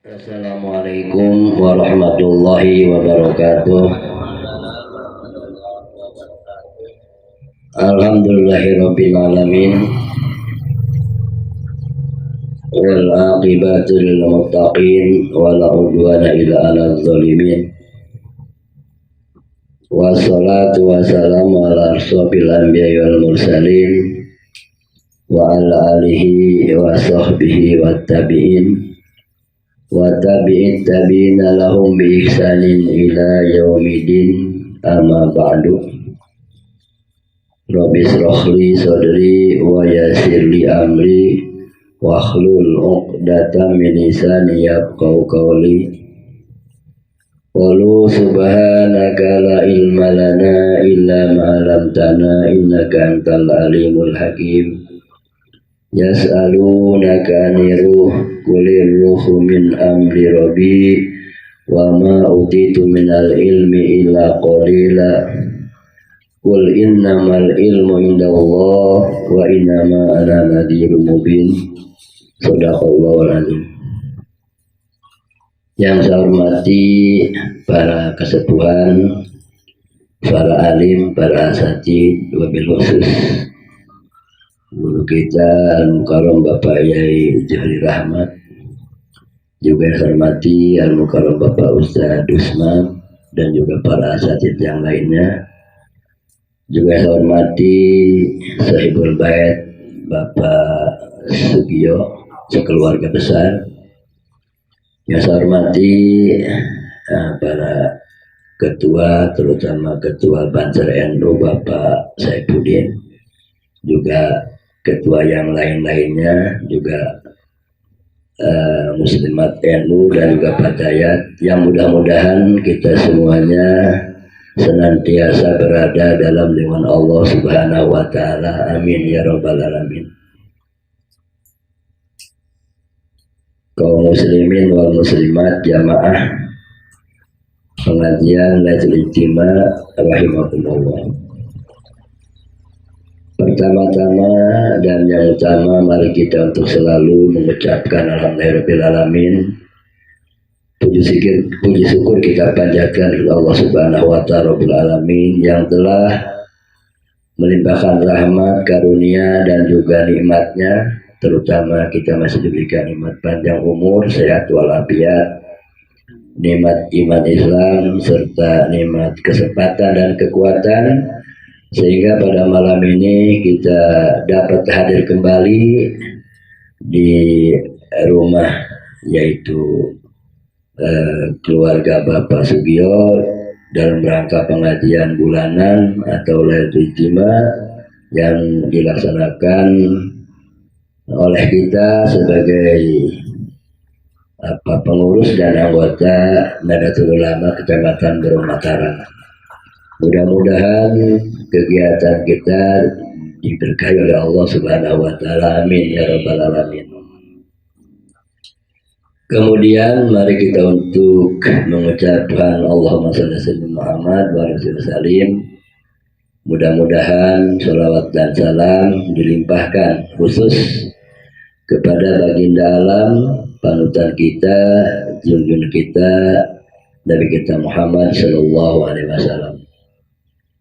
Assalamualaikum warahmatullahi wabarakatuh. Alhamdulillahirabbil alamin. Wal aqibatu lil muttaqin wala udwana illa 'alal zalimin. Wassalatu wassalamu ala asyrofil anbiya'i wal mursalin wa ala alihi wa sahbihi wat tabi'in wa tabi'in tabi'ina lahum bi ihsanin ila yaumidin, amma ba'du. Rabbi shrah li sadri wa yassir li amri wa hlul 'uqdatam min lisani yafqahu qawli. Qalu subhanaka la ilma lana illa ma 'allamtana innaka antal alimul hakim. Yas'alunaka 'anir ruh qulir ruhu min amri rabbi wa ma utitu minal ilmi illa qalila. Qul innamal ilmu indallah wa innama ana nadhirun mubin. Shadaqallahul azim. Yang saya hormati para kesepuhan, para alim, para asatidz, wabil khusus guru kita Al-Mukarram Bapak Yai Johri Rahmat, juga saya hormati Al-Mukarram Bapak Ustadz Usman, dan juga para asatidz yang lainnya. Juga saya hormati Sahibul Bait Bapak Sugio sekeluarga besar. Yang saya hormati para ketua, terutama ketua Banser NU Bapak Saifuddin, juga ketua yang lain-lainnya, juga muslimat NU dan juga Pak Dayat, yang mudah-mudahan kita semuanya senantiasa berada dalam lindungan Allah Subhanahu wa taala. Amin ya rabbal alamin. Kaum muslimin wal muslimat jamaah pengajian Lailatul Ijtima rahimakumullah. Pertama-tama dan yang utama, mari kita untuk selalu mengucapkan alhamdulillahirabbil alamin. Puji syukur kita panjatkan kepada Allah Subhanahu wa taala rabbil alamin yang telah melimpahkan rahmat, karunia dan juga nikmatnya. Terutama kita masih diberikan nikmat panjang umur, sehat walafiat, nikmat iman Islam, serta nikmat kesempatan dan kekuatan, sehingga pada malam ini kita dapat hadir kembali di rumah, yaitu keluarga Bapak Sugio, dalam rangka pengajian bulanan atau Lailatul Ijtima yang dilaksanakan oleh kita sebagai pengurus dan anggota Nahdlatul Ulama Kecamatan Berung Mataram. Mudah-mudahan kegiatan kita diberkahi oleh Allah Subhanahu wa taala. Amin ya rabbal alamin. Kemudian mari kita untuk mengucapkan Allahumma shalli ala Muhammad wa ala salim. Mudah-mudahan sholawat dan salam dilimpahkan khusus kepada baginda alam, panutan kita, junjungan kita, Nabi kita Muhammad sallallahu alaihi wasallam.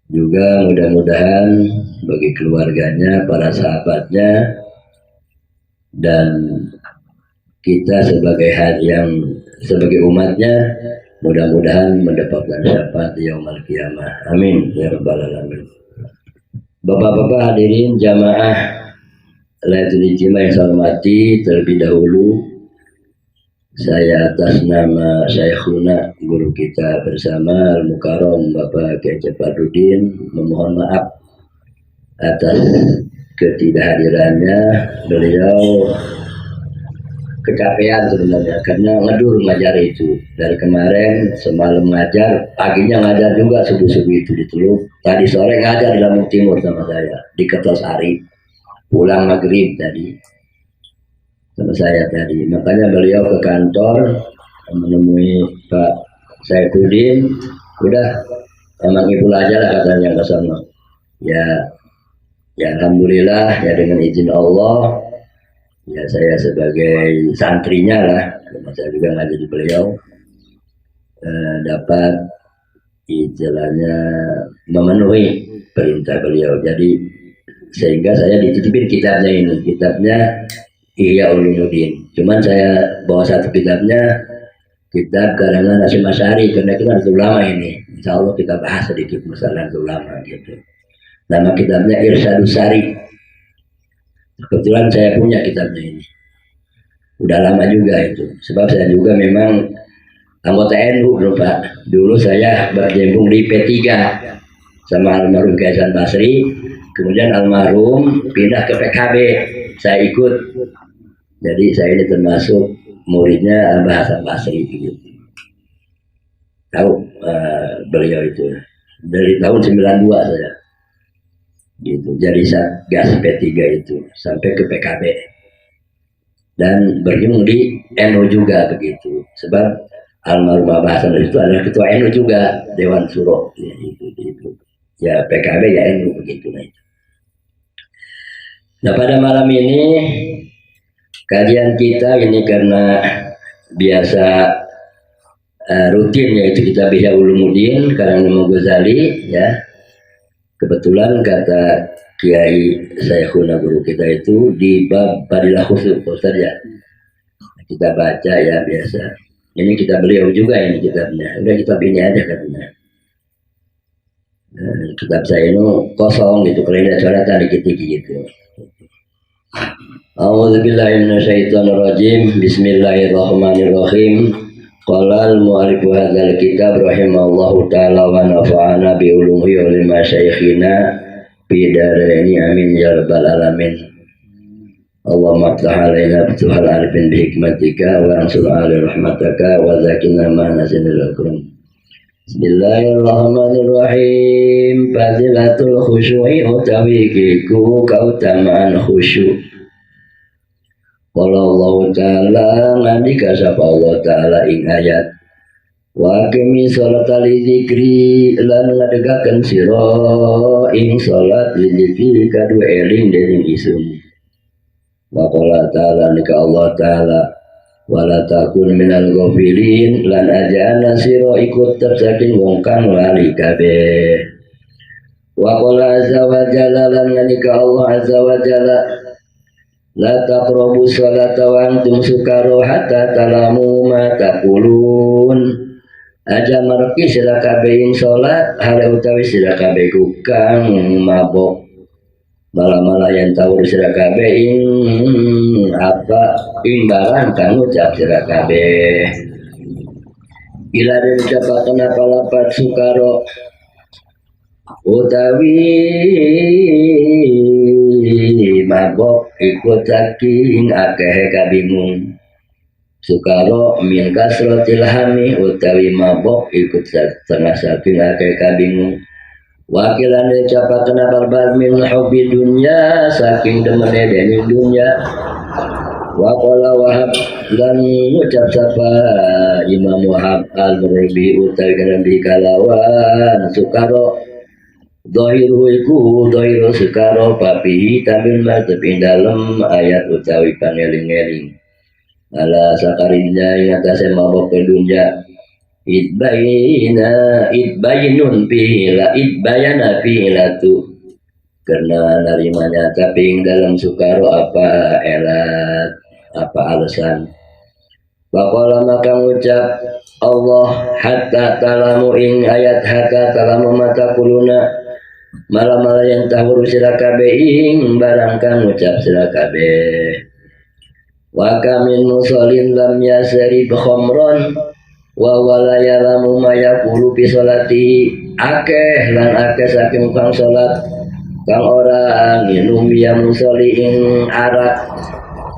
Juga mudah-mudahan bagi keluarganya, para sahabatnya, dan kita sebagai umatnya, mudah-mudahan mendapatkan syafaat yaumul qiyamah. Amin ya rabbal alamin. Bapak-bapak hadirin jamaah Lailatul Ijtima yang saya hormati, terlebih dahulu saya atas nama Syekhuna, guru kita bersama Al-Mukarram Bapak Kiai Cepadudin, memohon maaf atas ketidakhadirannya. Beliau kecapean sebenarnya karena ngedur ngajar itu dari kemarin, semalam ngajar, paginya ngajar juga subuh-subuh itu di Teluk, tadi sore ngajar di Lampung Timur sama saya di Kertosari, pulang maghrib tadi sama saya tadi. Makanya beliau ke kantor menemui Pak Saifuddin, udah emang ibu aja lah katanya ke sana. Ya alhamdulillah ya, dengan izin Allah Ya saya sebagai santrinya lah, karena saya juga ngaji di beliau, dapat istilahnya memenuhi perintah beliau. Jadi sehingga saya dititipin kitabnya ini, kitabnya Ihya Ulumuddin. Cuman saya bawa satu kitabnya, kitab karangan Hasyim Asy'ari, karena kita harus ulama ini. Insya Allah kita bahas sedikit masalah ulama gitu. Nama kitabnya Irsyadus Sari. Kebetulan saya punya kitabnya ini. Udah lama juga itu. Sebab saya juga memang anggota NU dulu Pak. Dulu saya bergabung di P3 sama almarhum Kiai Hasan Basri. Kemudian almarhum pindah ke PKB. Saya ikut. Jadi saya ini termasuk muridnya Mbah Hasan Basri gitu. Tahu beliau itu. Dari tahun 92 saya. Gitu. Jadi Satgas P3 itu sampai ke PKB. Dan bergabung di NU juga begitu. Sebab almarhum Mbah Hasan itu adalah ketua NU juga, Dewan Suro. Ya, itu. Ya PKB ya NU begitu. Nah pada malam ini kajian kita ini karena biasa rutin yaitu kita Ihya Ulumuddin karangan Imam Ghazali ya. Kebetulan kata Kiai Syekhuna guru kita itu di bab Fadilah Khusyuk Ustaz ya. Kita baca ya biasa. Ini kita beliau juga ini kitabnya. Udah kitab ini aja katanya. Kitab saya ini kosong gitu, kalau ini coretan dikit-dikit gitu. A'udzubillahi minasyaitonirrajim. Bismillahirrahmanirrahim. Qala al-mu'allifu hadzal kitab rahimallahu ta'ala wa nafa'ana bi ulumihi wa lima syaikhina fi daraini amin ya rabbal alamin. Allahumma ftah alaina futuhal arifin bi hikmatika wa ansur ala rahmataka wa zakina ma nasinul akram. Bismillahirrahmanirrahim. Fadilatul khusyu'i utawi kiku kautamaan khusyuk. Qala Allah Ta'ala nandika sapa Allah Ta'ala ing ayat wa aqimi sholata lidzikri lan ngadegaken sira ing salat lidzikri kadu eling dening isun. Wa qala Ta'ala nika Allah Ta'ala wala takun minal ghafilin lan ajana sira ikut tersaking wong kang lali kabeh. Wa qala azza wa jalla lan nika Allah azza wa jalla la taqrabu sholata wa antum sukara hatta talamu ma taqulun. Aja marki sira kabeh ing salat hale utawi sira kabeh kang mabok. Malah yang tahu sira kabeh ing apa ing barang kang ucap sira kabeh. Ila den ucapaken apa lapat sukara utawi mabok ikut saking akeh kabingung. Sukaro min kasrotil hami utawi mabok ikut saking akeh kabingung. Wakilan ucapaken apa min hobi dunya saking demene dening dunya. Wa qala Wahab lan ucap sapa Imam Wahab al-Murbi utawi kana kalawan sukaro Dohiru iku dohiru sukaro papi tabil matepin dalam ayat utawi pangeling-eling ala sakarinya yang atasnya mabok ke dunia idbayinun pihila idbayana pihila tu karena narimanya tapi dalam sukaro apa elat apa alasan Bakola maka ngucap Allah hatta talamu ing ayat hatta talamu mata kuluna malam-malam yang tahu sira kabeh ing barang kang ngucap sira kabeh wa kamin musallin lam yasri khamran wa wala yalamu ma yaqulu fi sholati akeh lan akeh saking kang salat kang ora minum ya musolli ing arak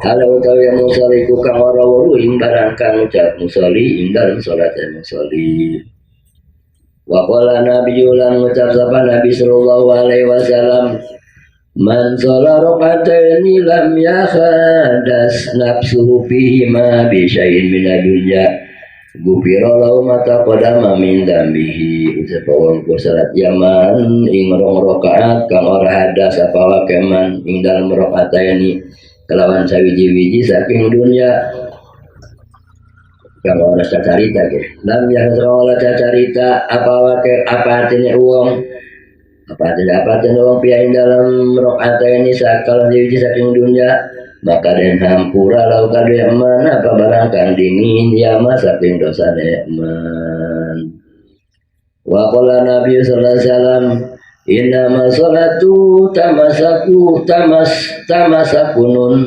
halo utawi musolli ku kang ora weruh ing barang kang ngucap musolli ing dalem salat musolli. Wa qala nabiyyu lan ngucap sapa Nabi sallallahu alaihi wasallam man shala raqataini lam yakhadas nafsuhu fihi ma bi syai'in min dunya gufira lahu ma taqaddama min dambihi ucap wong salat yaman ing rong rakaat kang ora hadas apa wakeman ing dalem rakaataini kelawan sawiji-wiji saking dunia kalau orang carita ke lam yang seolah carita apa artinya uang apa artinya uang piain dalam rokaat ini sakal sawiji saking dunia maka den hampura lau kadu mana apa barangkan dingin ya saking dosa man wa qala nabi sallallahu alaihi wasallam inna masalatu tamasakunun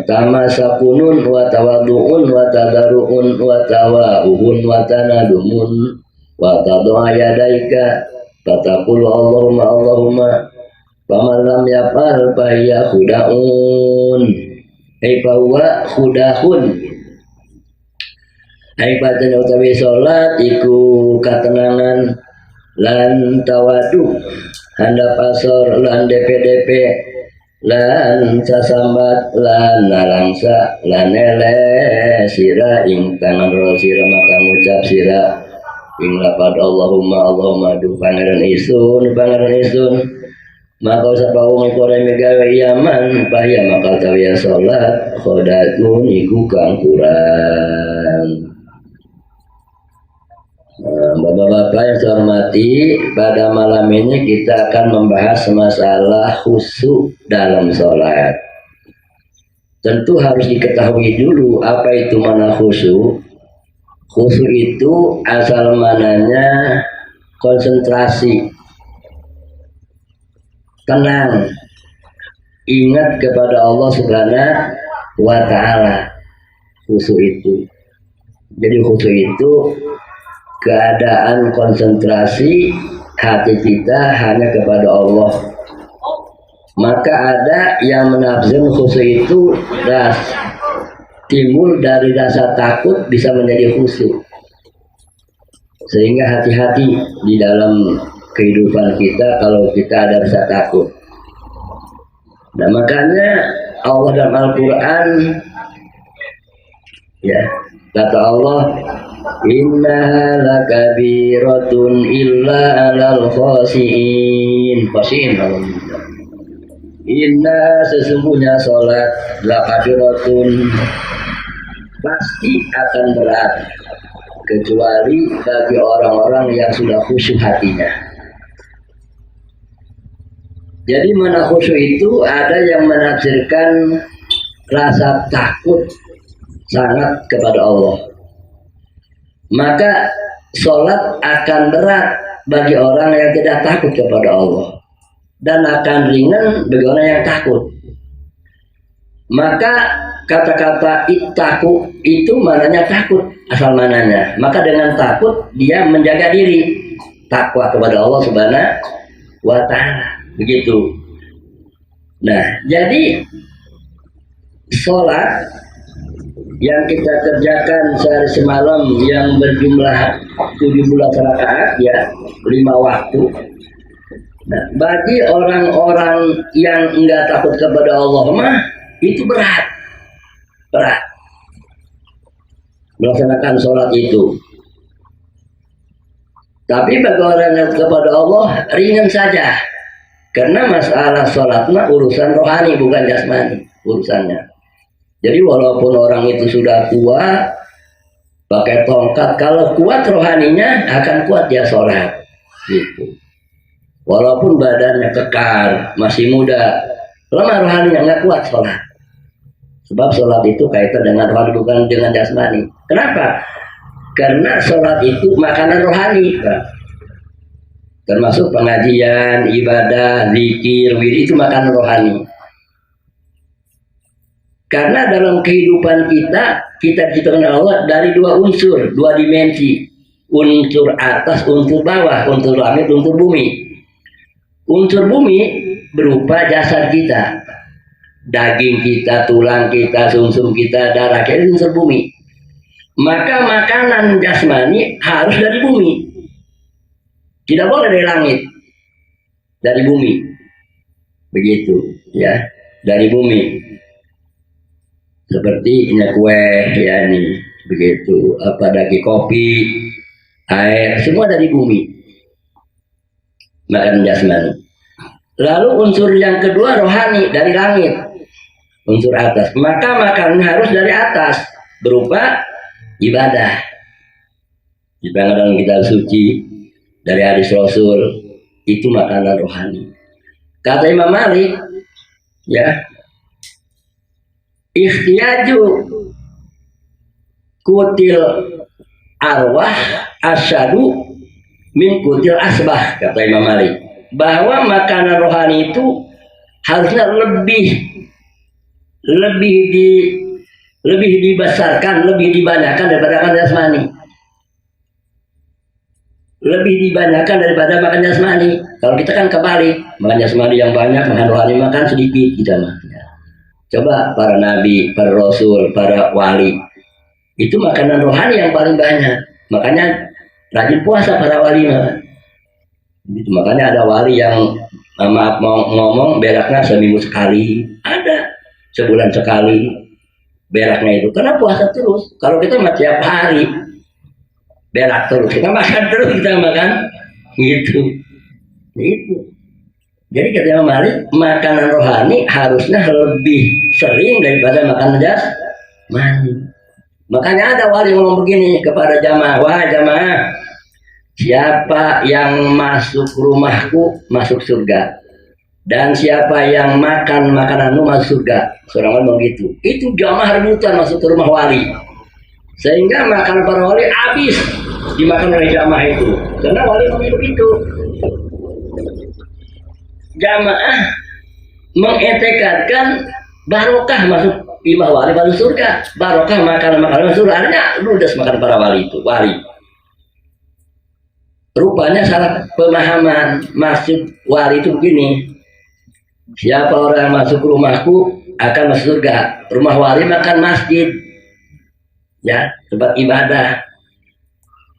tamasakunun wa tawadu'un wa tadaru'un wa tawa'uhun wa tanadumun wa tadu'a yadaika fataqulu Allahumma Allahumma faman lam yaf'al fahiya khuda'un fahuwa khudahun badan utawi salat iku katenangan lan tawadu handap asor lan DP lan sasambat lan nalangsa lan ele sira ing tangan ro sira maka ngucap sira ing lapad Allahumma du pangeran isun maka sapawung kore megawe yaman bahaya maka tawiya salat khodatun iku kang kurang. Bapak-bapak yang saya hormati, pada malam ini kita akan membahas masalah khusyuk dalam sholat. Tentu harus diketahui dulu apa itu mana khusyuk. Khusyuk itu asal mananya konsentrasi, tenang, ingat kepada Allah Subhanahu wa Ta'ala. Khusyuk itu, jadi khusyuk itu keadaan konsentrasi hati kita hanya kepada Allah. Maka ada yang menafsir khusyuk itu timbul dari rasa takut bisa menjadi khusyuk. Sehingga hati-hati di dalam kehidupan kita kalau kita ada rasa takut. Nah makanya Allah dalam Al-Quran ya kata Allah innaha lakabiratun illa alal khasiin. Inna sesungguhnya sholat lakabiratun pasti akan berat kecuali bagi orang-orang yang sudah khusyuk hatinya. Jadi mana khusyuk itu ada yang menafsirkan rasa takut sangat kepada Allah. Maka sholat akan berat bagi orang yang tidak takut kepada Allah dan akan ringan bagi orang yang takut. Maka kata-kata ittaku itu mananya takut asal mananya. Maka dengan takut dia menjaga diri, takwa kepada Allah Subhanahu wa Ta'ala. Begitu. Nah, jadi sholat yang kita kerjakan sehari semalam yang berjumlah 17 rakaat ya 5 waktu. Nah, bagi orang-orang yang enggak takut kepada Allah mah itu berat melaksanakan sholat itu. Tapi bagi orang yang kepada Allah ringan saja, karena masalah sholat mah urusan rohani bukan jasmani urusannya. Jadi walaupun orang itu sudah tua pakai tongkat, kalau kuat rohaninya akan kuat dia sholat gitu. Walaupun badannya kekar, masih muda, lemah rohaninya nggak kuat sholat. Sebab sholat itu kaitan dengan rohani bukan dengan jasmani. Kenapa? Karena sholat itu makanan rohani, Pak. Termasuk pengajian, ibadah, zikir, wirid itu makanan rohani. Karena dalam kehidupan kita diciptakan Allah dari 2 unsur, 2 dimensi. Unsur atas, unsur bawah, unsur langit, unsur bumi. Unsur bumi berupa jasad kita. Daging kita, tulang kita, sumsum kita, darah kita, unsur bumi. Maka makanan jasmani harus dari bumi. Tidak boleh dari langit. Dari bumi. Begitu, ya. Dari bumi. Seperti ini kue ya ini begitu apa daging kopi air semua dari bumi makanan jasmani. Lalu unsur yang kedua rohani dari langit, unsur atas. Maka makannya harus dari atas berupa ibadah. Kita dalam kitab suci dari hadis Rasul itu makanan rohani. Kata Imam Malik, ya, ikhtiyaju kutil arwah asyadu min kutil asbah, kata Imam Malik, bahwa makanan rohani itu harusnya lebih dibesarkan, lebih dibanyakan daripada makan jasmani. Lebih dibanyakan daripada makan jasmani. Kalau kita kan kebalik, makan jasmani yang banyak, makan rohani makan sedikit kita makan. Coba para nabi, para rasul, para wali, itu makanan rohani yang paling banyak. Makanya rajin puasa para wali. Gitu. Makanya ada wali yang maaf mau ngomong beraknya seminggu sekali, ada sebulan sekali beraknya itu. Karena puasa terus. Kalau kita mah tiap hari berak terus, kita makan terus, kita makan gitu. Itu. Jadi kata Imam Malik, makanan rohani harusnya lebih sering daripada makanan jasmani. Makanya ada wali ngomong begini kepada jamaah, wah jamaah, siapa yang masuk rumahku masuk surga, dan siapa yang makan makananmu masuk surga. Seorang ngomong begitu. Itu jamaah rebutan masuk ke rumah wali, sehingga makan para wali habis dimakan oleh jamaah itu. Karena wali ngomong begitu. Jamaah mengetekadkan barokah masuk imah wali masuk surga, barokah makan masuk surga. Artinya ludes makan para wali itu, wali. Rupanya salah pemahaman. Maksud wali itu begini, siapa orang yang masuk rumahku akan masuk surga. Rumah wali makan masjid, ya, tempat ibadah.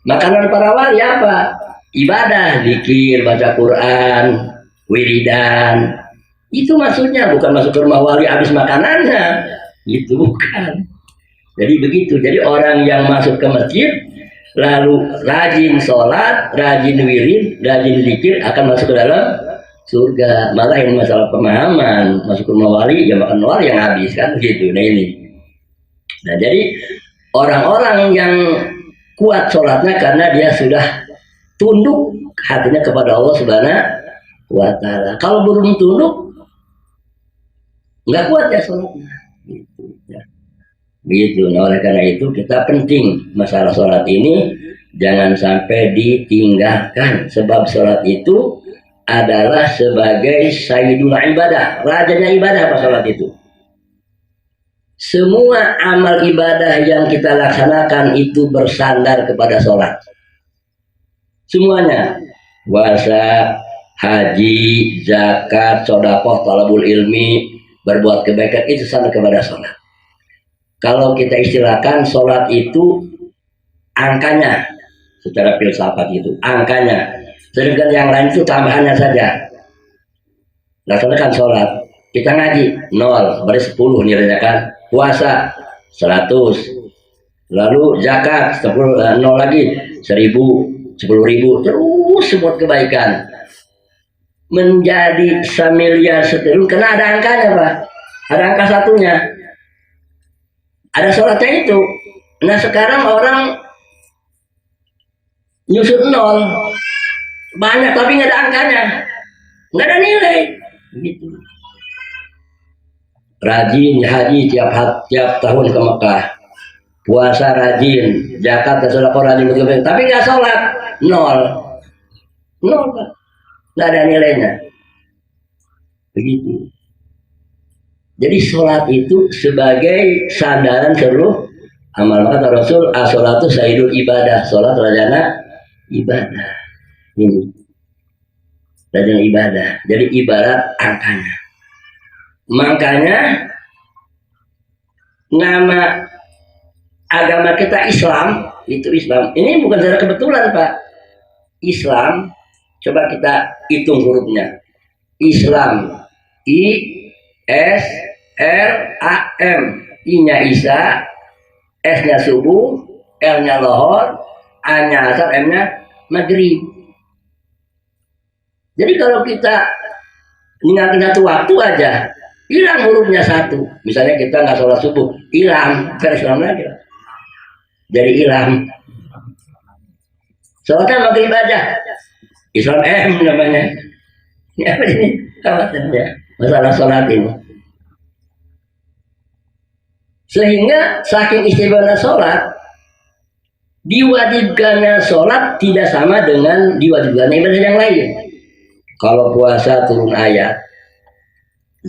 Makanan para wali apa? Ibadah, zikir, baca Quran, wiridan. Itu maksudnya, bukan masuk ke rumah wali habis makanannya. Itu bukan. Jadi begitu. Jadi orang yang masuk ke masjid lalu rajin sholat, rajin wirid, rajin zikir akan masuk ke dalam surga. Malah ini masalah pemahaman. Masuk ke rumah wali, ya makan wali yang habis kan begitu. Nah ini. Nah jadi orang-orang yang kuat sholatnya karena dia sudah tunduk hatinya kepada Allah Subhanahu wa Ta'ala. Kalau belum tunduk, nggak kuat ya sholatnya. Gitu, ya. Begitu. Nah, oleh karena itu kita penting masalah sholat ini jangan sampai ditinggalkan, sebab sholat itu adalah sebagai sayyidul ibadah, rajanya ibadah. Apa sholat itu? Semua amal ibadah yang kita laksanakan itu bersandar kepada sholat. Semuanya, puasa, haji, zakat, sedekah, talabul ilmi, berbuat kebaikan, itu sandar kepada sholat. Kalau kita istilahkan sholat itu angkanya, secara filsafat itu angkanya, sedangkan yang lain itu tambahannya saja. Laksanakan sholat, kita ngaji 0, berarti 10 nilainya kan. Puasa 100, lalu zakat 10, 0 lagi 1000, 10.000, terus semua kebaikan menjadi 1.000.000 setriliun karena ada angkanya, Pak. Ada angka satunya, ada sholatnya itu. Nah sekarang orang nyusut 0 banyak tapi nggak ada angkanya, nggak ada nilai gitu. Rajin haji tiap tahun ke Mekah, puasa rajin, zakat dan sedekah rajin, tapi nggak sholat, 0, nggak ada nilainya. Begitu. Jadi sholat itu sebagai sandaran seluruh amal. Kata Rasul, as-sholatu sayyidul ibadah, sholat rajana ibadah. Ini rajana ibadah. Jadi ibarat angkanya. Makanya nama agama kita Islam, itu Islam. Ini bukan secara kebetulan, Pak. Islam, coba kita hitung hurufnya. Islam, I-S-R-A-M, I-nya Isa, S-nya subuh, L-nya lohor, A-nya asar, M-nya maghrib. Jadi kalau kita Ingat satu waktu aja, hilang hurufnya satu. Misalnya kita nggak sholat subuh, hilang, Islam lagi. Jadi hilang. Sholatnya maghrib aja, Islam namanya. Ini apa ini? Khawatirnya masalah sholat ini. Sehingga saking istimewanya sholat, diwajibkannya sholat tidak sama dengan diwajibkannya ibadah yang lain. Kalau puasa turun ayat,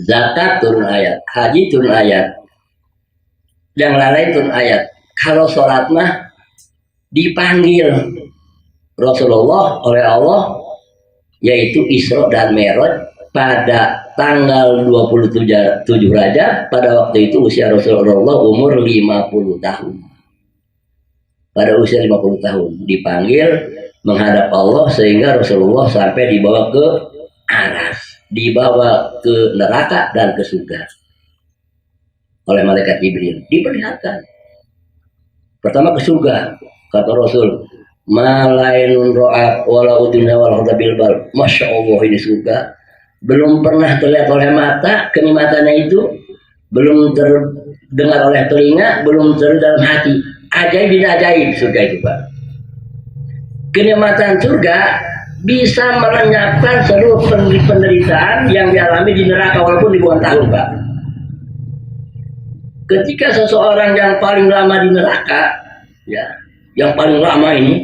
zakat turun ayat, haji turun ayat, yang lain turun ayat. Kalau sholat mah dipanggil Rasulullah oleh Allah, yaitu Isra dan Mi'raj pada tanggal 27 Rajab. Pada waktu itu usia Rasulullah umur 50 tahun. Pada usia 50 tahun dipanggil menghadap Allah sehingga Rasulullah sampai dibawa ke aras, dibawa ke neraka dan ke surga oleh malaikat Jibril, diperlihatkan. Pertama ke surga, kata Rasul, malainun ro'at wala udunna wala bil bal. Masya Allah, ini surga belum pernah terlihat oleh mata, kenikmatannya itu belum terdengar oleh telinga, belum terdengar dalam hati. Ajaib bin ajaib surga itu, Pak. Kenikmatan surga bisa melenyapkan seluruh penderitaan yang dialami di neraka walaupun ribuan tahun, Pak. Ketika seseorang yang paling lama di neraka, ya, yang paling lama ini,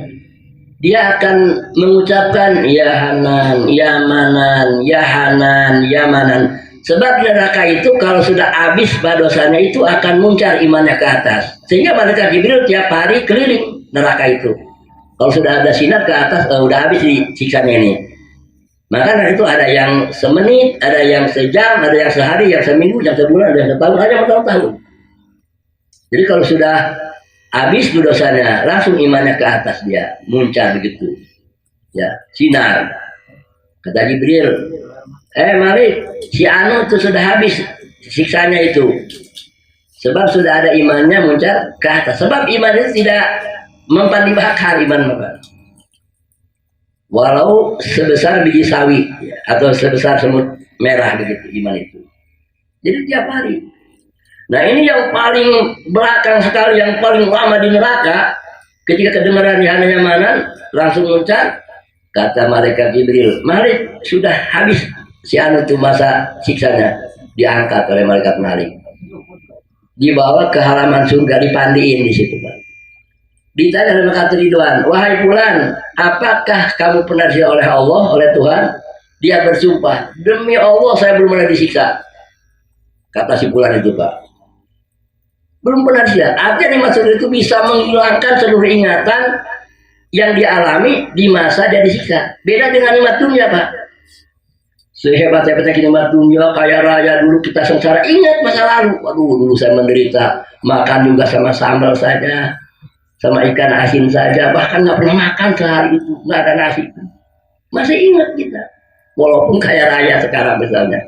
dia akan mengucapkan ya Hanan, ya Manan, ya Hanan, ya Manan. Sebab neraka itu kalau sudah habis dosanya itu akan muncar imannya ke atas. Sehingga malaikat Jibril tiap hari keliling neraka itu. Kalau sudah ada sinar ke atas, udah habis di siksanya ini. Maka dari itu ada yang semenit, ada yang sejam, ada yang sehari, yang seminggu, yang sebulan, ada yang setahun, ada yang bertahun-tahun. Jadi kalau sudah habis dosanya, langsung imannya ke atas dia, muncar begitu. Ya, sinar. Kata Jibril, Malik, si Anu itu sudah habis siksanya itu. Sebab sudah ada imannya muncar ke atas. Sebab iman itu tidak mempan dibakar, iman bakar. Walau sebesar biji sawi ya, atau sebesar semut merah begitu iman itu. Jadi tiap hari. Nah ini yang paling belakang sekali, yang paling lama di neraka, ketika kedengaran Yahananya Manan langsung muncar, kata malaikat Jibril, Malik sudah habis si Anu itu masa siksanya, diangkat oleh malaikat Malik, dibawa ke halaman surga, dipandiin di situ, Pak. Ditanya oleh malaikat Ridwan, wahai Fulan, apakah kamu pernah disiksa oleh Allah, oleh Tuhan? Dia bersumpah, demi Allah saya belum pernah disiksa. Kata si Fulan itu, Pak, belum pernah disiksa. Artinya nikmat surga itu bisa menghilangkan seluruh ingatan yang dialami di masa dia disiksa. Beda dengan nikmat dunia, Pak. Sehebat-hebatnya nikmat dunia, kaya raya, dulu kita sengsara, ingat masa lalu. Waduh, dulu saya menderita, makan juga sama sambal saja, sama ikan asin saja, bahkan nggak pernah makan sehari itu, nggak ada nasi. Masih ingat kita, walaupun kaya raya sekarang misalnya.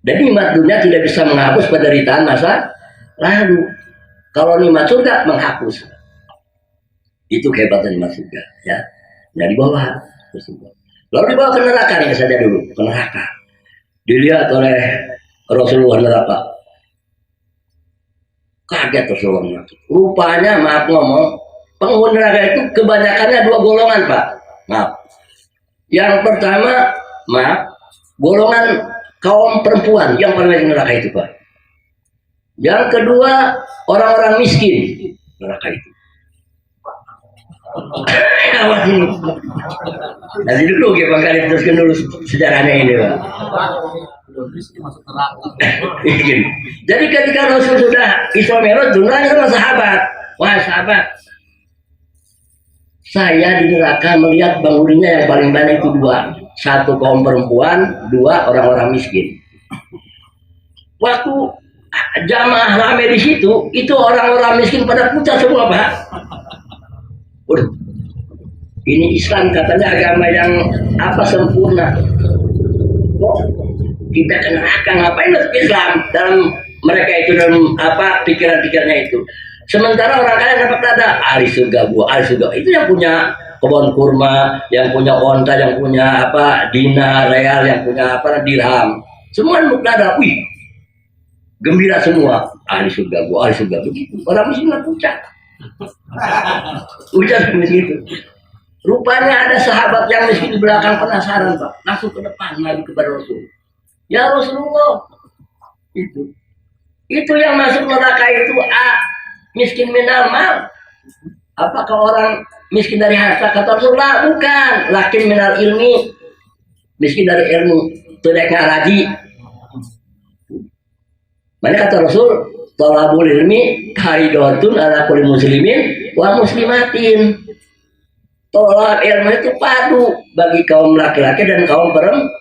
Dan nikmat dunia tidak bisa menghapus penderitaan masa lalu. Kalau nikmat surga menghapus. Itu kehebatan nikmat surga, ya. Nah di bawah tersebut. Lalu dibawa ke neraka nih saja dulu, ke neraka. Dilihat oleh Rasulullah neraka. Kaget Rasulullah. Rupanya, maaf ngomong, penghuni neraka itu kebanyakannya dua golongan, Pak. Maaf. Yang pertama, maaf, golongan kaum perempuan yang paling banyak neraka itu, Pak. Yang kedua, orang-orang miskin neraka itu. Awas ini. Nanti dulu kita bakal teruskan dulu sejarahnya ini, Pak. Jadi ketika Rasul sudah Isra Mi'raj, nanya sama sahabat, wah sahabat, saya di neraka melihat penghuninya yang paling banyak itu dua, satu kaum perempuan, dua orang-orang miskin. Waktu jamaah rame di situ, itu orang-orang miskin pada pucat semua, Pak. Udah, ini Islam katanya agama yang apa sempurna. Oh, kita ke neraka ngapain masuk Islam? Dalam mereka itu, dalam apa pikiran-pikirnya itu. Sementara orang kaya dapat ada ahli surga, ahli surga itu yang punya kebun kurma, yang punya onta, yang punya apa dinar, real, yang punya apa dirham, semua muktada, wih gembira semua, ahli surga, gua ahli surga begitu. Orang miskin puncak, ujar begitu. Rupanya ada sahabat yang miskin di belakang penasaran Pak, langsung ke depan lagi kepada Rasul. Ya Rasulullah, itu yang masuk neraka itu miskin minal mal. Apakah orang miskin dari harta? Kata Rasulullah, bukan. Lakin minal ilmi, miskin dari ilmu. Tidak ngaji. Mana kata Rasul, thalabul ilmi haidatun ala kulli muslimin wa muslimatin. Tolak ilmu itu padu bagi kaum laki-laki dan kaum perempuan.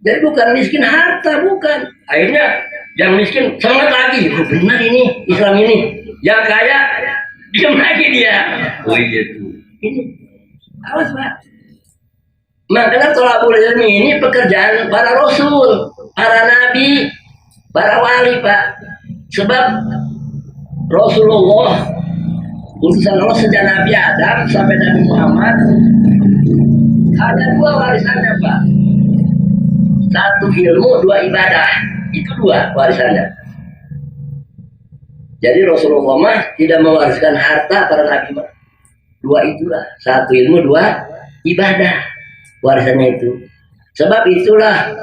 Jadi bukan miskin harta, bukan. Akhirnya yang miskin sangat lagi, oh, benar ini Islam ini. Yang kaya diam lagi dia. Oh iya tuh. Ini awas Pak. Makanya thalabul ilmi ini pekerjaan para rasul, para nabi, para wali Pak. Sebab Rasulullah utusan Allah sejak Nabi Adam sampai Nabi Muhammad ada dua warisannya Pak. Satu ilmu, dua ibadah. Itu dua warisannya. Jadi Rasulullah mah tidak mewariskan harta para nabi mah. Dua itulah, satu ilmu, dua ibadah. Warisannya itu. Sebab itulah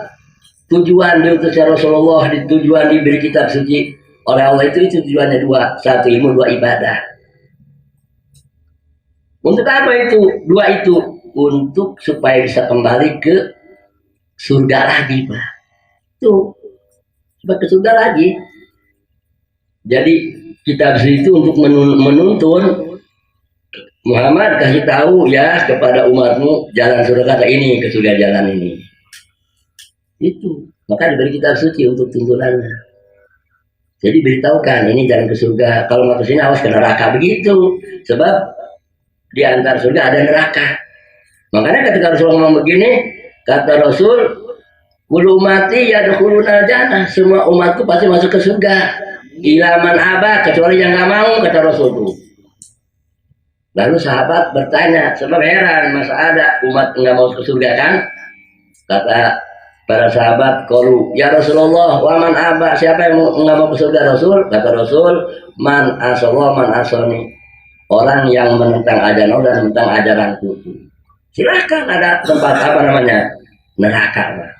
tujuan diutusnya Rasulullah, tujuan diberi kitab suci oleh Allah itu tujuannya dua, satu ilmu, dua ibadah. Untuk apa itu? Dua itu untuk supaya bisa kembali ke surga lagi Pak. Tuh, supaya ke surga lagi. Jadi kitab suci itu untuk menuntun Muhammad, kasih tahu ya kepada umatmu jalan surga ini, ke surga jalan ini. Itu maka diberi kitab suci untuk tuntunannya. Jadi beritahukan ini jalan ke surga. Kalau mau ke sini awas ke neraka, begitu. Sebab di antara surga ada neraka. Makanya ketika Rasul ngomong begini, kata Rasul, kullu ummati yadkhuluna jannah, semua umatku pasti masuk ke surga. Ilaman abah, kecuali yang nggak mau, kata Rasul itu. Lalu sahabat bertanya, sebab heran masa ada umat nggak mau ke surga kan? Kata para sahabat, qalu ya Rasulullah, wa man abah, siapa yang nggak mau ke surga Rasul? Kata Rasul, man asallah man asani, orang yang menentang ajaran dan menentang ajaranku. Silahkan ada tempat apa namanya neraka Pak.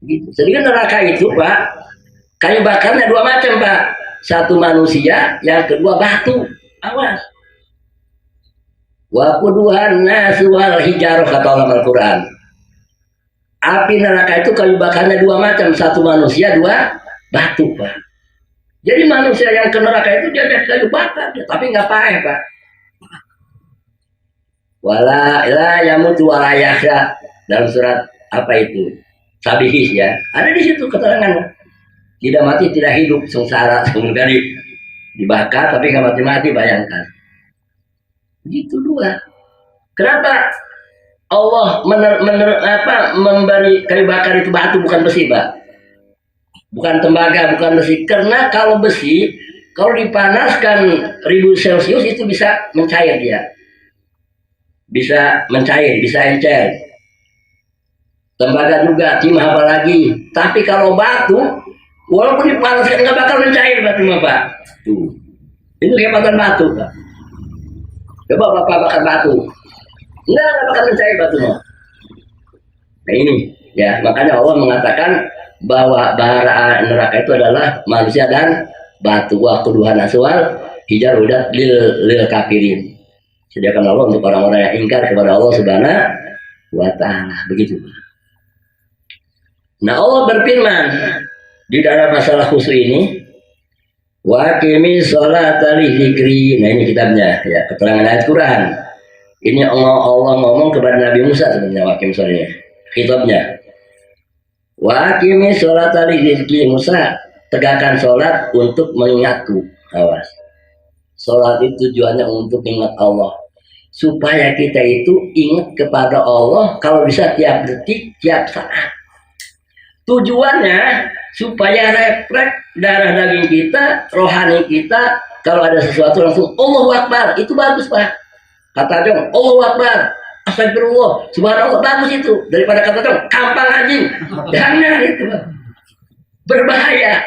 Gitu. Jadi neraka itu Pak, kayu bakarnya dua macam Pak. Satu manusia, yang kedua batu. Awas. Wa quduhan nas wal hijarah, kata Allah Al-Quran. Api neraka itu kayu bakarnya dua macam, satu manusia, dua batu Pak. Jadi manusia yang ke neraka itu dia ada kayu bakar, tapi nggak payah Pak. Wala la yamutu wala yahya, dalam surat apa itu? Sabihis ya. Ada di situ keterangan. Tidak mati, tidak hidup, sengsara, kemudian dibakar tapi nggak mati-mati, bayangkan. Begitu dua. Kenapa Allah memberi kayu bakar itu batu bukan besi Pak? Bukan tembaga, bukan besi. Karena kalau besi, kalau dipanaskan 1000 Celcius itu bisa mencair dia. Bisa mencair, bisa encer. Tembaga juga, timah apalagi. Tapi kalau batu, walaupun dipanaskan nggak bakal mencair batu Pak. Tuh. Itu kehebatan batu Pak. Coba Bapak bakar batu. Nggak bakal mencair batu Pak. Nah ini, ya makanya Allah mengatakan bahwa bara neraka itu adalah manusia dan batu. Wa quduhan aswal hijar udat lil kafirin. Sediakan Allah untuk orang-orang yang ingkar kepada Allah Subhanahu wa ta'ala. Begitu. Nah Allah berfirman di dalam masalah khusus ini, wa qimi sholata li dzikri. Nah ini kitabnya ya, keterangan ayat Quran. Ini Allah ngomong kepada Nabi Musa sebenarnya, wa qimi sholata. Kitabnya. Wa qimi sholata li dzikri, Musa, tegakkan sholat untuk mengingatku. Awas. Sholat itu tujuannya untuk ingat Allah. Supaya kita itu ingat kepada Allah kalau bisa tiap detik, tiap saat. Tujuannya supaya refleks darah daging kita, rohani kita, kalau ada sesuatu langsung Allahu Akbar, itu bagus Pak. Kata dong, Allahu Akbar, astagfirullah, subhanallah, bagus itu. Daripada kata dong, kampang anjing. Jangan itu. Berbahaya.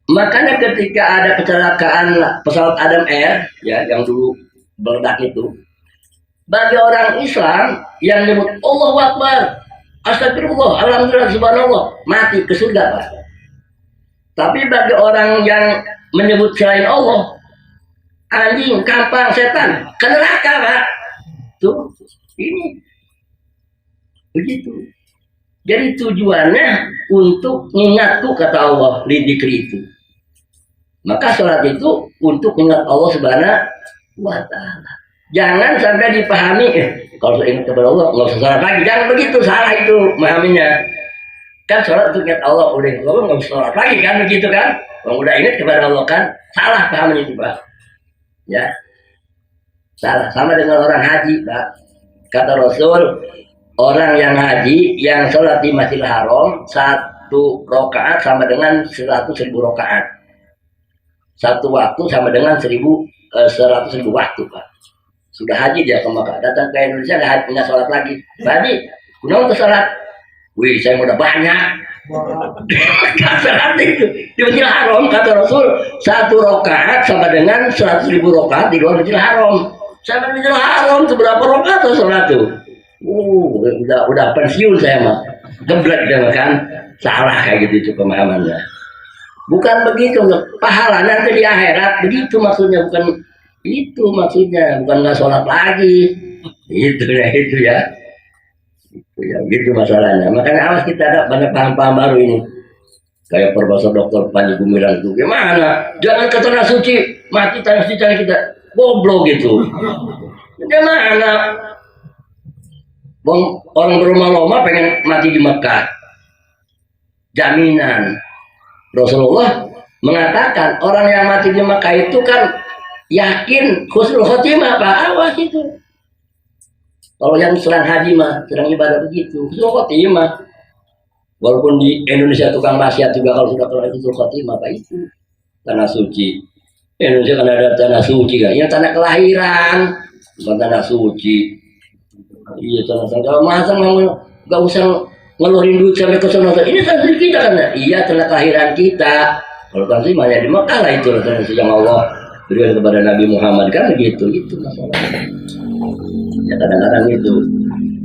Makanya ketika ada kecelakaan pesawat Adam Air, ya, yang dulu meledak itu, bagi orang Islam yang menyebut Allahu Akbar, astagfirullah, alhamdulillah, subhanallah, mati ke surga, Pak. Tapi bagi orang yang menyebut selain Allah, anjing, kampang, setan, ke neraka, Pak. Tuh, ini begitu. Jadi tujuannya untuk mengingatku, kata Allah di dzikri itu. Maka sholat itu untuk mengingat Allah Subhanahu wa Ta'ala. Jangan sampai dipahami, kalau ingat kepada Allah nggak usah sholat lagi. Jangan begitu, salah itu memahaminya. Kan sholat untuk ingat Allah, udah Allah nggak usah sholat lagi kan, begitu kan? Kalau udah ingat kepada Allah kan, salah pahamnya itu, Pak. Ya, salah. Sama dengan orang haji, Pak. Kata Rasul, orang yang haji yang sholat di Masjidil Haram 1 rakaat sama dengan 100.000 rakaat. 1 waktu sama dengan 100.000 waktu, Pak. Sudah haji dia ke Makkah, datang ke Indonesia nggak sholat lagi. Tadi, kenapa ke sholat? Wih, saya udah banyak. Kata itu di Masjidil Haram, kata Rasul, 1 rakaat sama dengan 100.000 rakaat di luar Masjidil Haram. Sama Masjidil Haram seberapa rakaat atau sholat tuh? Udah pensiun saya mah. Geblek dia kan, salah kayak gitu itu pemahamannya. Bukan begitu, pahala nanti di akhirat, begitu maksudnya, bukan itu maksudnya, bukan nggak sholat lagi. Itu ya, itu ya. Ya, gitu masalahnya. Makanya awas, kita ada banyak paham-paham baru ini. Kayak Profesor Dr. Panji Gumilang itu, gimana? Jangan ke tanah suci, mati tanah suci kita. Goblok gitu. Gimana? Orang berumah-rumah pengen mati di Mekah. Jaminan. Rasulullah mengatakan orang yang mati di Mekah itu kan yakin husnul khotimah, Pak. Awas itu. Kalau yang sedang haji mah, sedang ibadah begitu, husnul khotimah. Walaupun di Indonesia tukang maksiat juga kalau sudah keluar husnul khotimah, Pak, itu tanah suci. Indonesia kan ada tanah suci kan, yang tanah kelahiran, bukan tanah suci. Iya, tanah suci. Kalau masa nggak usah ngeluarin duit sampai ke sana. Ini tanah kita kan? Iya, tanah kelahiran kita. Kalau kan sih banyak di Mekah lah itu tanah suci yang Allah berikan kepada Nabi Muhammad kan begitu, itu masalahnya. Ya kadang-kadang itu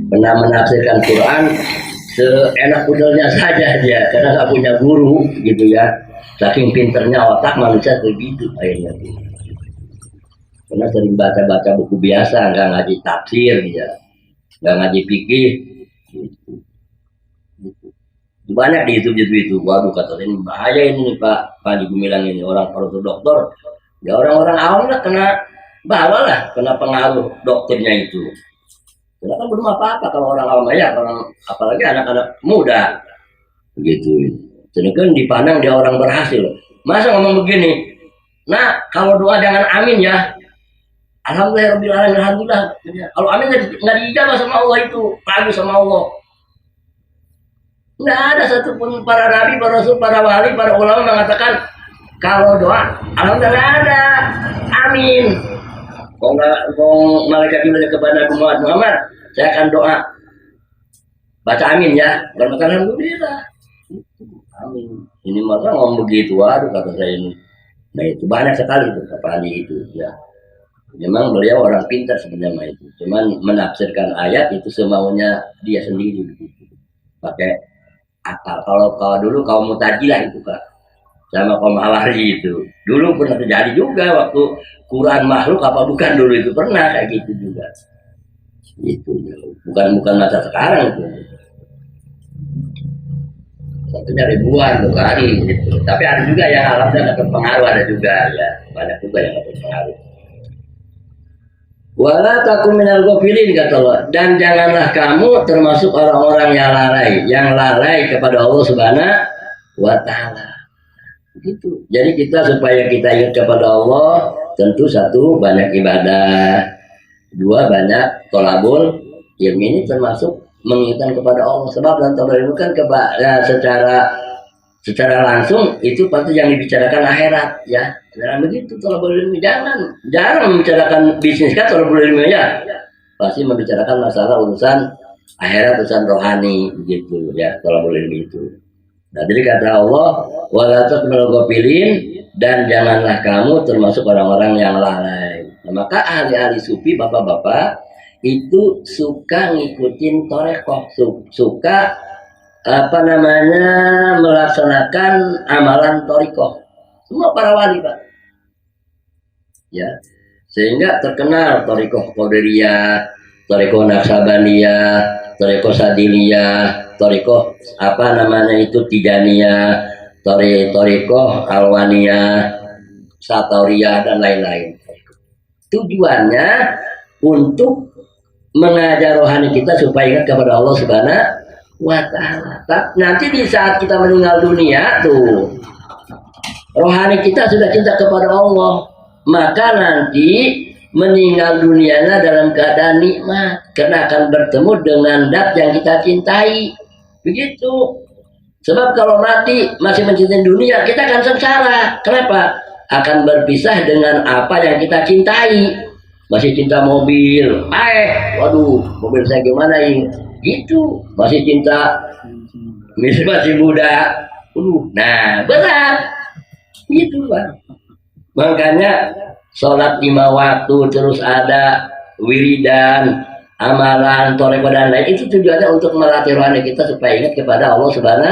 pernah menafsirkan Quran seenak udelnya saja dia, karena nggak punya guru gitu ya. Saking pinternya otak manusia begitu akhirnya. Karena sering baca-baca buku biasa, nggak ngaji tafsir ya, nggak ngaji fikih. Gitu. Banyak di YouTube itu. Waduh, kata ini bahaya ini Pak Panji Gumilang ini, orang dokter. Ya orang-orang awam lah kena bawa lah, kena pengaruh dokternya itu. Karena kan belum apa-apa kalau orang awam aja, apalagi anak-anak muda begitu. Jadi kan dipandang dia orang berhasil. Masa ngomong begini? Nah, kalau doa jangan amin ya. Alhamdulillah, alhamdulillah. Kalau amin nggak dijawab sama Allah, itu ragu sama Allah. Nggak ada satupun para nabi, para rasul, para wali, para ulama mengatakan kalau doa alhamdulillah ada amin. Kalau malaikat Jibril kepada Muhammad, saya akan doa baca amin ya, berkata alhamdulillah. Amin. Ini maka ngomong begitu, waduh kata saya ini. Nah itu banyak sekali tuh Pak Ali itu ya. Memang beliau orang pintar sebenarnya itu. Cuman menafsirkan ayat itu semaunya dia sendiri begitu. Pakai akal. Kalau dulu kaum Mu'tazilah itu Pak, sama kaum Hawari itu. Dulu pernah terjadi juga waktu Quran makhluk apa bukan, dulu itu pernah kayak gitu juga. Itu bukan masa sekarang itu. Satunya ribuan kali gitu. Tapi ada juga yang alamnya nggak terpengaruh, ada juga ya, banyak juga yang nggak terpengaruh. Wala takum minal ghafilin, kata Allah, dan janganlah kamu termasuk orang-orang yang lalai kepada Allah Subhanahu wa Ta'ala. Gitu. Jadi kita supaya kita ingat kepada Allah, tentu satu banyak ibadah, dua banyak tolabul ilmu, ini termasuk mengingatkan kepada Allah. Sebab dan tolabul itu kan secara secara langsung itu pasti yang dibicarakan akhirat ya. Jangan begitu thalabul ilmi, jarang membicarakan bisnis kan thalabul ilmi ya. Pasti membicarakan masalah urusan akhirat, urusan rohani begitu ya thalabul ilmi itu. Nah, jadi kata Allah, wala takmil ghafilin, dan janganlah kamu termasuk orang-orang yang lalai. Nah, maka ahli-ahli sufi, bapak-bapak itu suka ngikutin torekoh, suka apa namanya melaksanakan amalan torikoh. Semua para wali pak, ya, sehingga terkenal torikoh Qadiriyah, torikoh Naqsabandiyah, torikoh Sadiliyah, torikoh apa namanya itu Tijaniyah, torikoh Alwaniyah, Satoriyah dan lain-lain. Tujuannya untuk mengajar rohani kita supaya ingat kepada Allah Subhanahu wa ta'ala. Nanti di saat kita meninggal dunia tuh rohani kita sudah cinta kepada Allah, maka nanti meninggal dunianya dalam keadaan nikmat karena akan bertemu dengan zat yang kita cintai. Begitu. Sebab kalau mati masih mencintai dunia, kita akan sengsara. Kenapa? Akan berpisah dengan apa yang kita cintai. Masih cinta mobil, waduh, mobil saya gimana ini? Gitu. Masih cinta, masih muda, nah berat. Gitu pak. Makanya sholat 5 waktu terus ada wiridan, amalan, toreko dan lain itu tujuannya untuk melatih rohani kita supaya ingat kepada Allah Subhanahu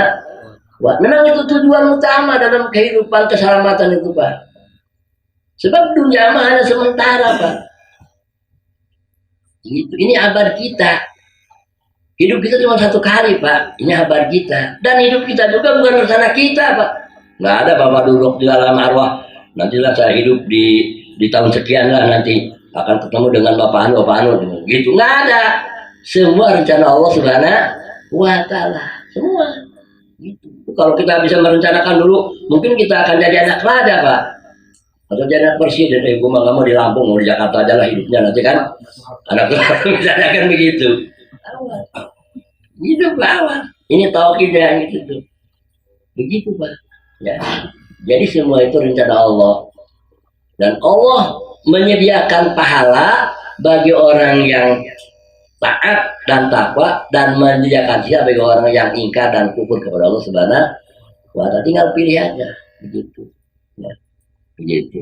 wa ta'ala. Memang itu tujuan utama dalam kehidupan keselamatan itu pak. Sebab dunia mah hanya sementara pak. Ini abad kita. Hidup kita cuma 1 kali pak. Ini abad kita. Dan hidup kita juga bukan rencana kita pak. Nggak ada bapak duduk di dalam arwah. Nantilah saya hidup di tahun sekian lah nanti akan ketemu dengan bapak anu gitu. Nggak ada. Semua rencana Allah Subhanahu wa ta'ala. Semua. Gitu. Kalau kita bisa merencanakan dulu, mungkin kita akan jadi anak raja pak. Atau jadi anak presiden, gue mah kamu di Lampung, mau di Jakarta aja lah hidupnya nanti kan. Anak misalnya kan begitu. Gitu pak. Ini tauhidnya gitu tuh. Begitu pak. Ya. Jadi semua itu rencana Allah. Dan Allah menyediakan pahala bagi orang yang taat dan takwa, dan menyediakan siapa bagi orang yang ingkar dan kufur kepada Allah Subhanahu wa ta'ala. Tinggal pilih aja. Begitu. Ya. Begitu.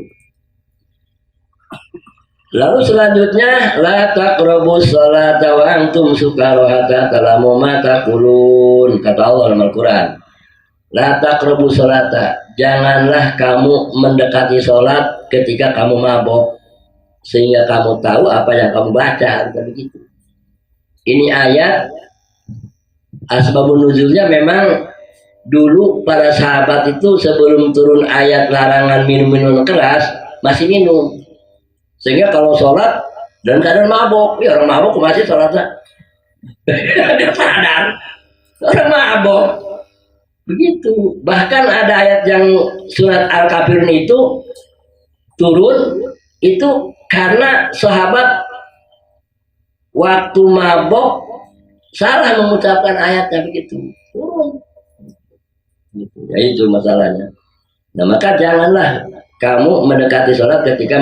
Lalu selanjutnya la taqrabus sholata wa antum sukara hatta ta'lamu ma taqulun, kata Allah dalam Al-Qur'an. La taqrabus sholata, janganlah kamu mendekati sholat ketika kamu mabok sehingga kamu tahu apa yang kamu baca. Begitu. Ini ayat asbabun nuzulnya memang dulu para sahabat itu sebelum turun ayat larangan minum keras masih minum, sehingga kalau sholat dan keadaan mabok, ya orang mabok masih sholatnya dia sadar orang mabok begitu. Bahkan ada ayat yang surat Al-Kafirun itu turun itu karena sahabat waktu mabok salah mengucapkan ayatnya begitu, turun. Ya itu masalahnya. Nah maka janganlah kamu mendekati sholat ketika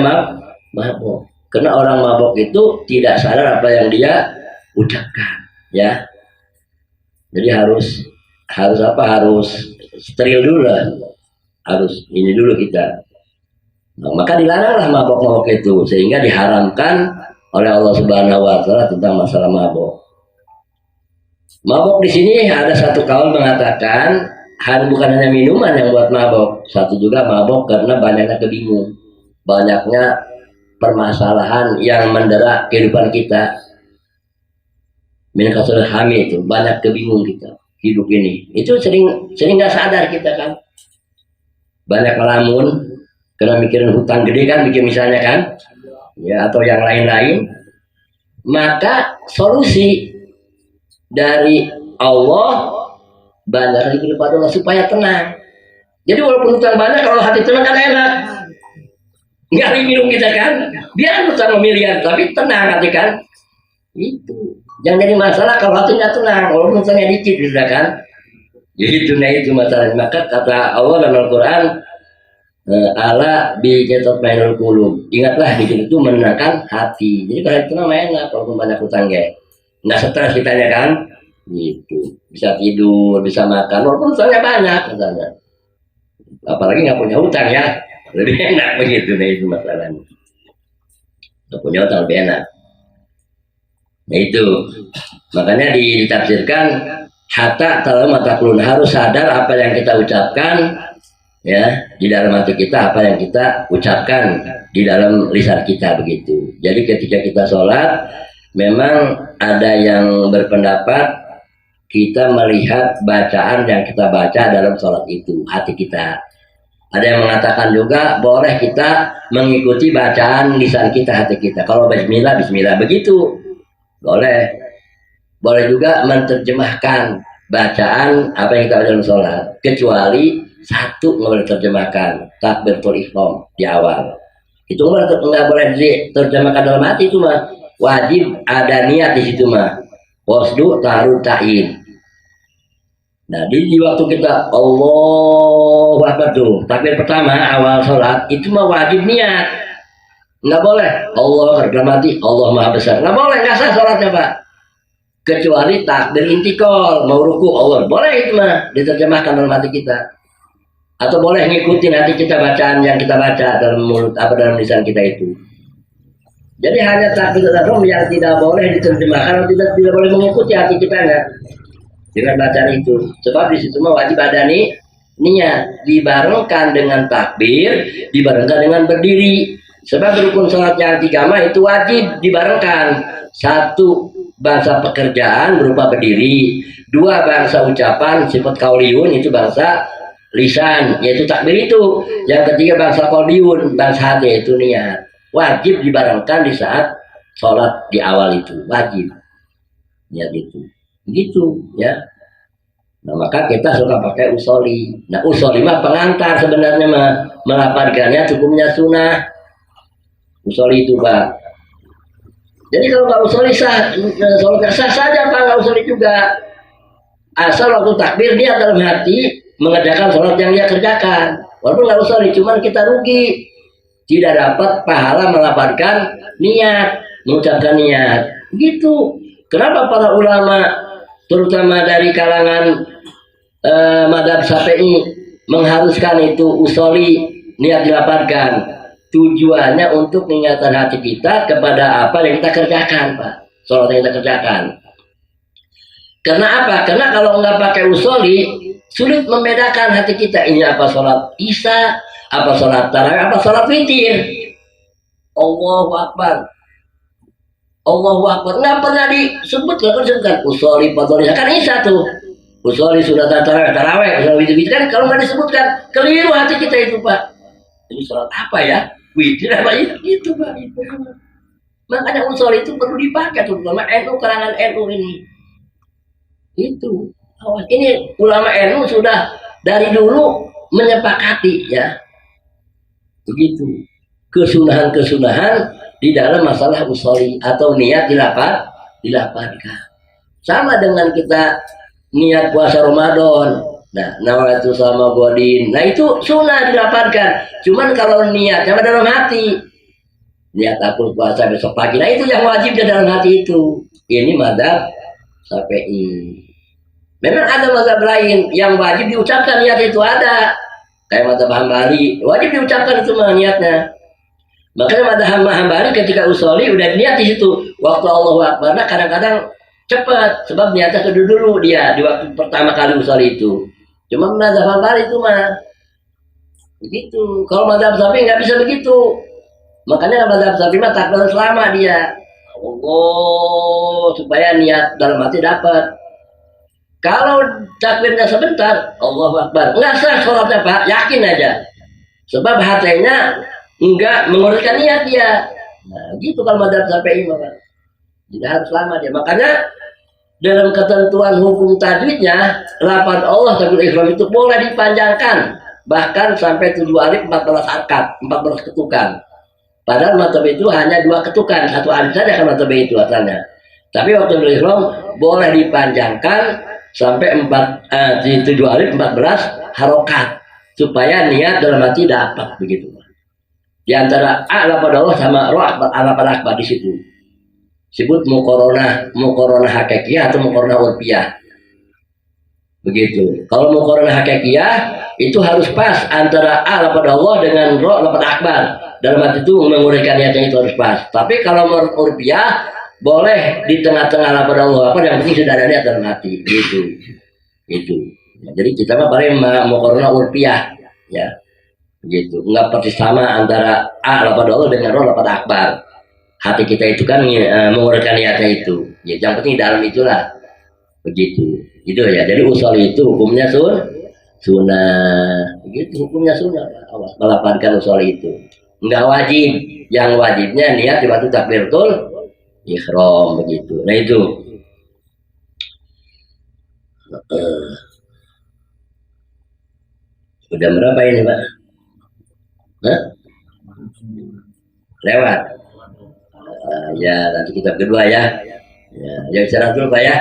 mabok, karena orang mabok itu tidak sadar apa yang dia ucapkan, ya. Jadi harus steril dulu lah, harus ini dulu kita. Nah, maka dilaranglah mabok itu, sehingga diharamkan oleh Allah Subhanahu wa ta'ala tentang masalah mabok. Mabok di sini ada satu kaul mengatakan bukan hanya minuman yang buat mabok, satu juga mabok karena banyaknya kebingung, banyaknya permasalahan yang mendera kehidupan kita. Min kasul hami itu banyak kebingung kita hidup ini. Itu sering nggak sadar kita kan. Banyak ngelamun karena mikirin hutang gede kan, bikin misalnya kan, ya atau yang lain-lain. Maka solusi dari Allah banyak lagi kepada Allah supaya tenang. Jadi walaupun hutang banyak, kalau hati tenang kan enak. Nggak minum kita kan, biar hutang miliar tapi tenang hati kan. Itu jangan jadi masalah kalau hati nggak tenang, walaupun hutangnya dikit gitu kan. Jadi itu masalahnya. Maka kata Allah dalam Al-Quran, ala bi mainul qulub. Ingatlah bikin itu menenangkan hati. Jadi kalau itu namanya enak kalau banyak utang ya. Nggak stres kitanya kan. Gitu. Bisa tidur, bisa makan, walaupun utangnya banyak misalnya. Apalagi nggak punya utang ya. Lebih enak begitu nah itu masalahnya. Nggak punya utang lebih enak. Nah itu. Makanya ditafsirkan hatta kalau mata kulun harus sadar apa yang kita ucapkan ya di dalam hati kita, apa yang kita ucapkan di dalam lisan kita begitu. Jadi ketika kita sholat memang ada yang berpendapat kita melihat bacaan yang kita baca dalam sholat itu hati kita. Ada yang mengatakan juga boleh kita mengikuti bacaan lisan kita hati kita. Kalau bismillah bismillah begitu boleh. Boleh juga menerjemahkan bacaan apa yang kita baca dalam sholat, kecuali satu nggak boleh terjemahkan takbiratul ihram di awal. Itu nggak boleh diterjemahkan dalam hati, itu mah wajib ada niat di situ mah. Wasdu taruh ta'in. Nah di waktu kita Allahu Akbar tuh takbir pertama awal sholat itu mah wajib niat. Nggak boleh Allah dalam hati Allah maha besar, nggak boleh, nggak sah sholatnya pak. Kecuali takbir intikal mau ruku Allah boleh itu mah diterjemahkan dalam hati kita, atau boleh ngikutin hati kita bacaan yang kita baca dalam mulut apa dalam lisan kita itu. Jadi hanya takbiratul ihram yang tidak boleh diterjemahkan atau tidak boleh mengikuti hati kita enggak dengan bacaan itu, sebab di situ mah wajib ada nih niat dibarengkan dengan takbir, dibarengkan dengan berdiri. Sebab rukun sholat yang 3 mah itu wajib dibarengkan. 1 bangsa pekerjaan berupa berdiri, 2 bangsa ucapan sifat kauliyun itu bangsa lisan yaitu takbir itu, yang ketiga bangsa qauliyun bangsa hati itu niat. Wajib dibarengkan di saat sholat di awal itu wajib niat itu begitu ya. Nah maka kita suka pakai usoli. Nah usoli mah pengantar sebenarnya mah, melafalkannya hukumnya sunnah usoli itu pak. Jadi kalau nggak usoli sah, sholat sah saja pak, nggak usoli juga. Asal waktu takbir dia dalam hati mengerjakan sholat yang dia kerjakan. Walaupun nggak usoli, cuman kita rugi. Tidak dapat pahala melafalkan niat, mengucapkan niat. Gitu. Kenapa para ulama, terutama dari kalangan madhab Syafi'i mengharuskan itu usoli niat dilafalkan? Tujuannya untuk mengingatkan hati kita kepada apa yang kita kerjakan pak, sholat yang kita kerjakan. Karena apa? Karena kalau nggak pakai usoli sulit membedakan hati kita ini apa sholat isya, apa sholat tarawih, apa sholat witir. Allahu Akbar, Allahu Akbar nggak pernah disebut, nggak pernah disebutkan usoli fadholiha kan isya tuh, usoli sudah tarawih, usoli witir kan kalau nggak disebutkan keliru hati kita itu pak. Ini sholat apa ya? Witir apa itu pak? Itu. Makanya unsur itu perlu dipakai terutama NU, kalangan NU ini. Itu. Ini ulama NU sudah dari dulu menyepakati ya. Begitu. Kesunahan-kesunahan di dalam masalah usoli atau niat dilapatkan. Sama dengan kita niat puasa Ramadan. Nah, nawaitu sama godin. Nah itu sunnah dilapatkan. Cuman kalau niat sama dalam hati, niat aku puasa besok pagi. Nah itu yang wajib di dalam hati itu. Ini madhab Syafi'i. Memang ada mazhab lain yang wajib diucapkan niat itu ada. Kayak madhab Hambali, wajib diucapkan itu niatnya. Makanya madhab Hambali ketika usoli udah niat di situ. Waktu Allahu Akbar, kadang-kadang cepat sebab niatnya dulu dia di waktu pertama kali usoli itu. Cuma mazhab Hambali itu mah begitu. Kalau mazhab Syafi'i nggak bisa begitu. Makanya mazhab Syafi'i mah takbir selama dia. Allah supaya niat dalam hati dapat. Kalau takbirnya sebentar, Allahu Akbar, nggak sah sholatnya pak, yakin aja. Sebab hatinya nggak menguruskan niat dia. Nah gitu kalau mazhab Syafi'i mah. Tidak harus lama dia. Makanya dalam ketentuan hukum tajwidnya, lafaz Allah takbiratul ihram itu boleh dipanjangkan bahkan sampai 7 alif 14 harokat, 14 ketukan. Padahal mazhab itu hanya 2 ketukan, 1 alif saja kan mazhab itu asalnya. Tapi waktu takbiratul ihram boleh dipanjangkan sampai 7 alif 14 harokat supaya niat dalam hati dapat begitu. Di antara a pada Allah sama roh pada akbar di situ. Sebut mukorona hakikiyah atau mukorona urfiyah. Begitu. Kalau mukorona hakikiyah itu harus pas antara a pada Allah dengan roh pada akbar. Dalam hati itu menguraikan niatnya itu harus pas. Tapi kalau urfiyah boleh di tengah-tengah pada Allah apa yang penting sudah ada niat dalam hati. Gitu. Jadi kita mah paling mukorona urfiyah ya. Gitu, nggak persis sama antara a pada Allah dengan roh pada akbar. Hati kita itu kan menguraikan niatnya itu ya, yang penting dalam itulah begitu itu ya. Jadi usul itu hukumnya sunnah begitu, hukumnya sunnah. Awas melakukan usul itu nggak wajib, yang wajibnya niat di waktu takbiratul ihram begitu. Nah itu udah berapa ini Pak? Hah? Lewat. Ya nanti kita kedua ya. Ya, istirahat dulu Pak ya.